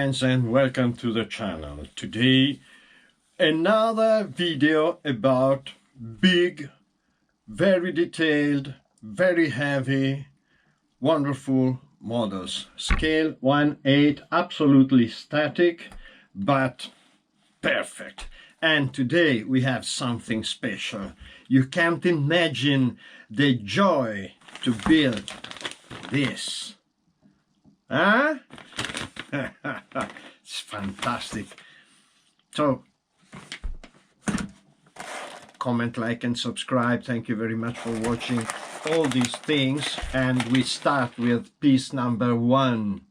friends, and welcome to the channel. Today another video about big, very detailed, very heavy, wonderful models. Scale 1/8, absolutely static but perfect. And today we have something special. You can't imagine the joy to build this. Huh? It's fantastic. So comment, like and subscribe. Thank you very much for watching all these things, and we start with piece number 1.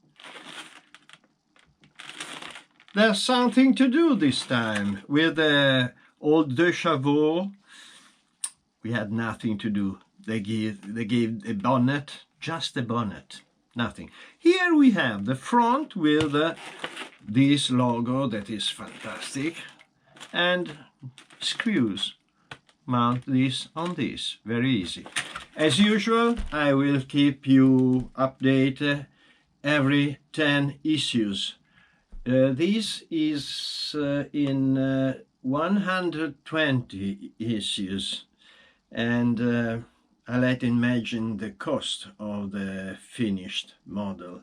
There's something to do this time with the old tyhe. We had nothing to do. They gave a bonnet, just a bonnet. Nothing. Here we have the front with this logo that is fantastic, and screws. Mount this on this, very easy. As usual, I will keep you updated every 10 issues. This is in 120 issues, and I let imagine the cost of the finished model,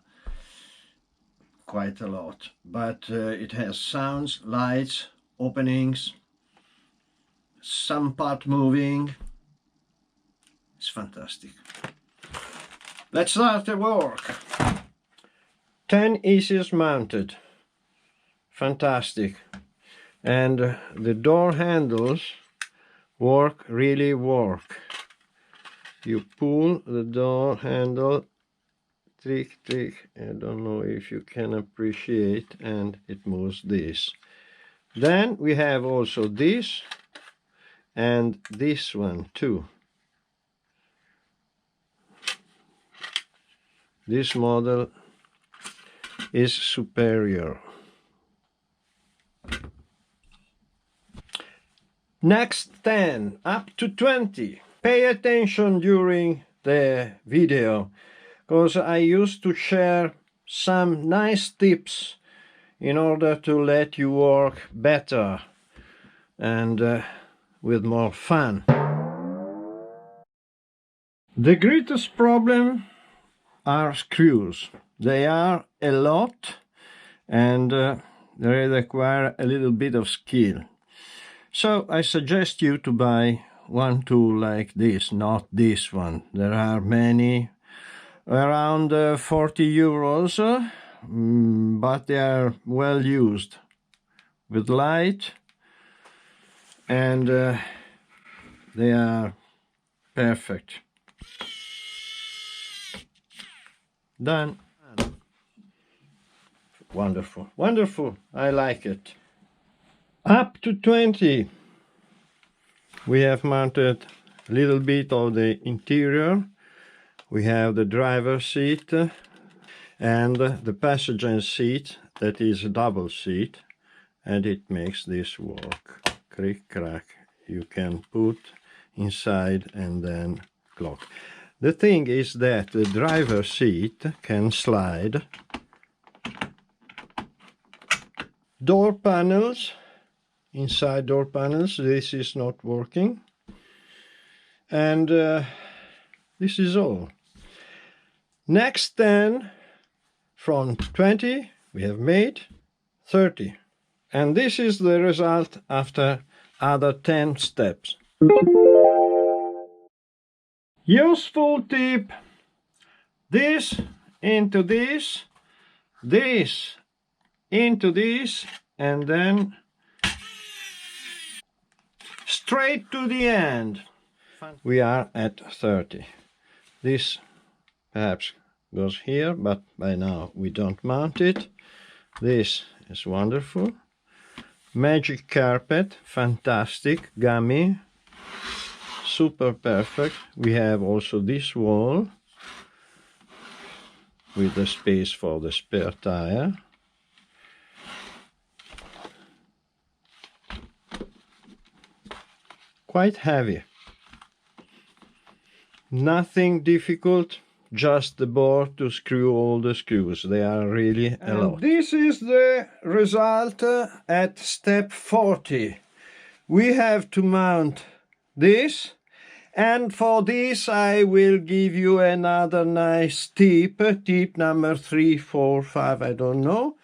quite a lot, but it has sounds, lights, openings, some part moving. It's fantastic. Let's start the work. 10 issues mounted, fantastic, and the door handles really work. You pull the door handle, trick, I don't know if you can appreciate, and it moves this. Then we have also this and this one too. This model is superior. Next 10 up to 20. Pay attention during the video, because I used to share some nice tips in order to let you work better and with more fun. The greatest problem are screws. They are a lot, and they require a little bit of skill. So I suggest you to buy one tool like this, not this one. There are many, around 40 euros, but they are well used, with light, and they are perfect. Done. Wonderful, wonderful, I like it. Up to 20. We have mounted a little bit of the interior. We have the driver's seat and the passenger seat, that is a double seat, and it makes this work. Crick crack, you can put inside and then lock. The thing is that the driver's seat can slide. Door panels, inside door panels, this is not working, and this is all. Next 10, from 20 we have made 30, and this is the result after other 10 steps. Useful tip: this into this, this into this, and then straight to the end. We are at 30. This perhaps goes here, but by now we don't mount it. This is wonderful. Magic carpet, fantastic, gummy, super perfect. We have also this wall with the space for the spare tire. Quite heavy. Nothing difficult, just the board to screw all the screws. They are really a lot. This is the result at step 40. We have to mount this, and for this I will give you another nice tip, tip number 3, 4, 5, I don't know.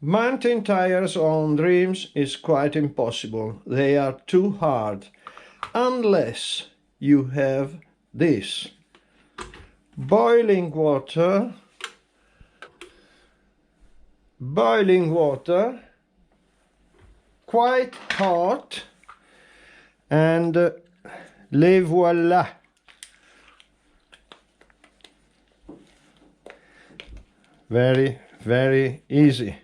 Mounting tires on rims is quite impossible. They are too hard, unless you have this. Boiling water, quite hot, and les voilà. Very, very easy.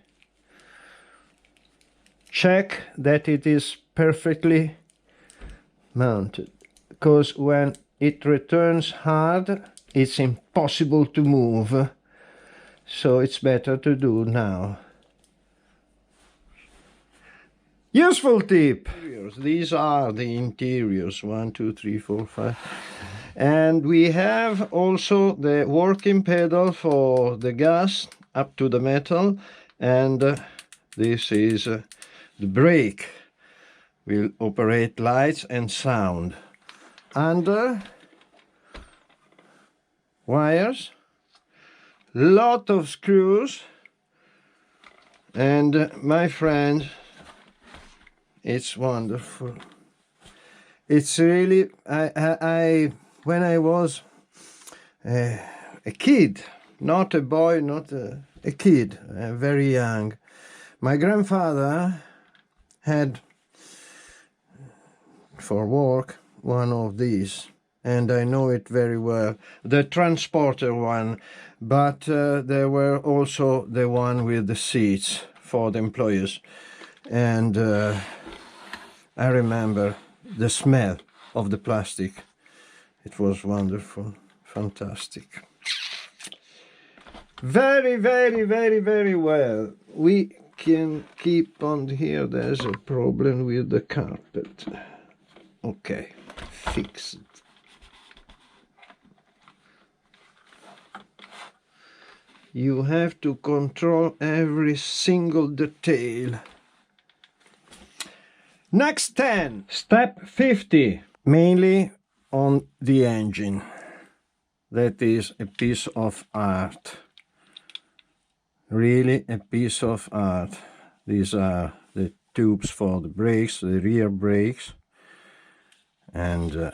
Check that it is perfectly mounted, because when it returns hard, it's impossible to move, so it's better to do now. Useful tip! These are the interiors, 1, 2, 3, 4, 5. And we have also the working pedal for the gas up to the metal, and this is the brake. Will operate lights and sound. Under wires, lot of screws, and my friend, it's wonderful. It's really, when I was a kid, not a boy, not a kid, very young, my grandfather had for work one of these, and I know it very well, the transporter one, but there were also the one with the seats for the employers, and I remember the smell of the plastic. It was wonderful, fantastic. Very, very, very, very well. We can keep on here. There's a problem with the carpet. Okay, fix it. You have to control every single detail. Next 10, step 50, mainly on the engine. That is a piece of art. Really a piece of art. These are the tubes for the brakes, the rear brakes, and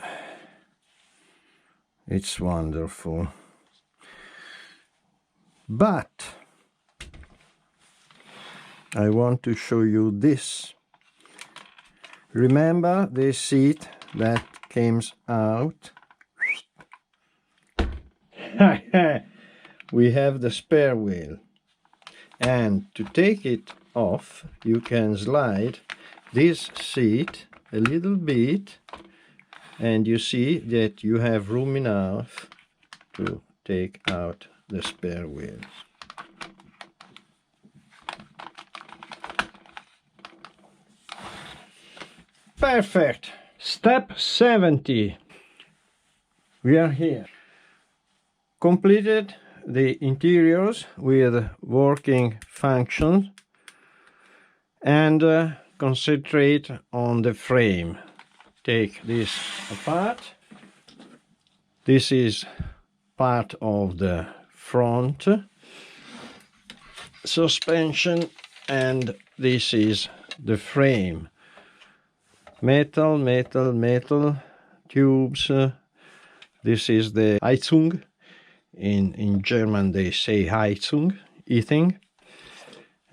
it's wonderful. But I want to show you this. Remember this seat that comes out? We have the spare wheel, and to take it off you can slide this seat a little bit, and you see that you have room enough to take out the spare wheel. Perfect. Step 70. We are here. Completed the interiors with working functions, and concentrate on the frame. Take this apart. This is part of the front suspension, and this is the frame. Metal, metal, metal tubes. This is the Heizung. In German they say Heizung, heating.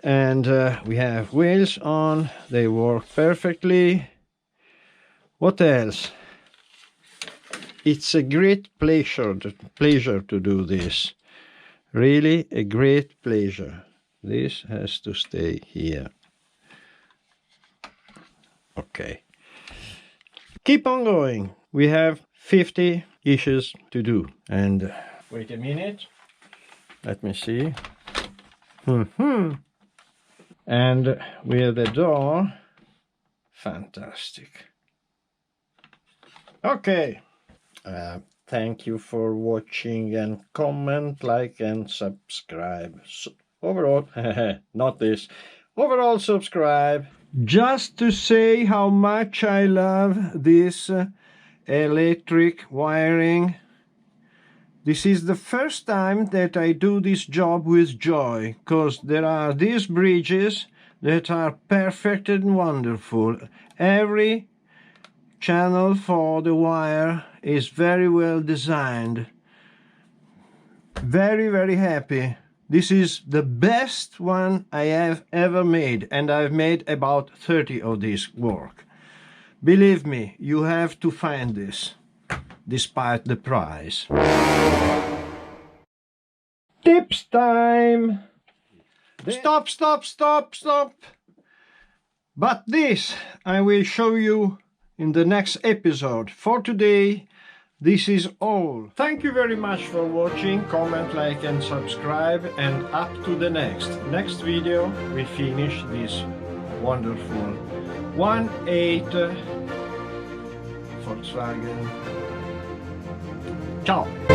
And we have wheels on, they work perfectly. What else? It's a great pleasure to do this. Really a great pleasure. This has to stay here. Okay. Keep on going. We have 50 issues to do. And wait a minute. Let me see. And with the door. Fantastic. Okay. thank you for watching, and comment, like and subscribe. Overall, not this. Overall subscribe. Just to say how much I love this electric wiring. This is the first time that I do this job with joy, because there are these bridges that are perfect and wonderful. Every channel for the wire is very well designed. Very, very happy. This is the best one I have ever made, and I've made about 30 of this work. Believe me, you have to find this, despite the price. Tips time! Stop, stop, stop, stop! But this I will show you in the next episode. For today, this is all. Thank you very much for watching. Comment, like and subscribe, and up to the next video we finish this wonderful 1.8 Volkswagen. Ciao!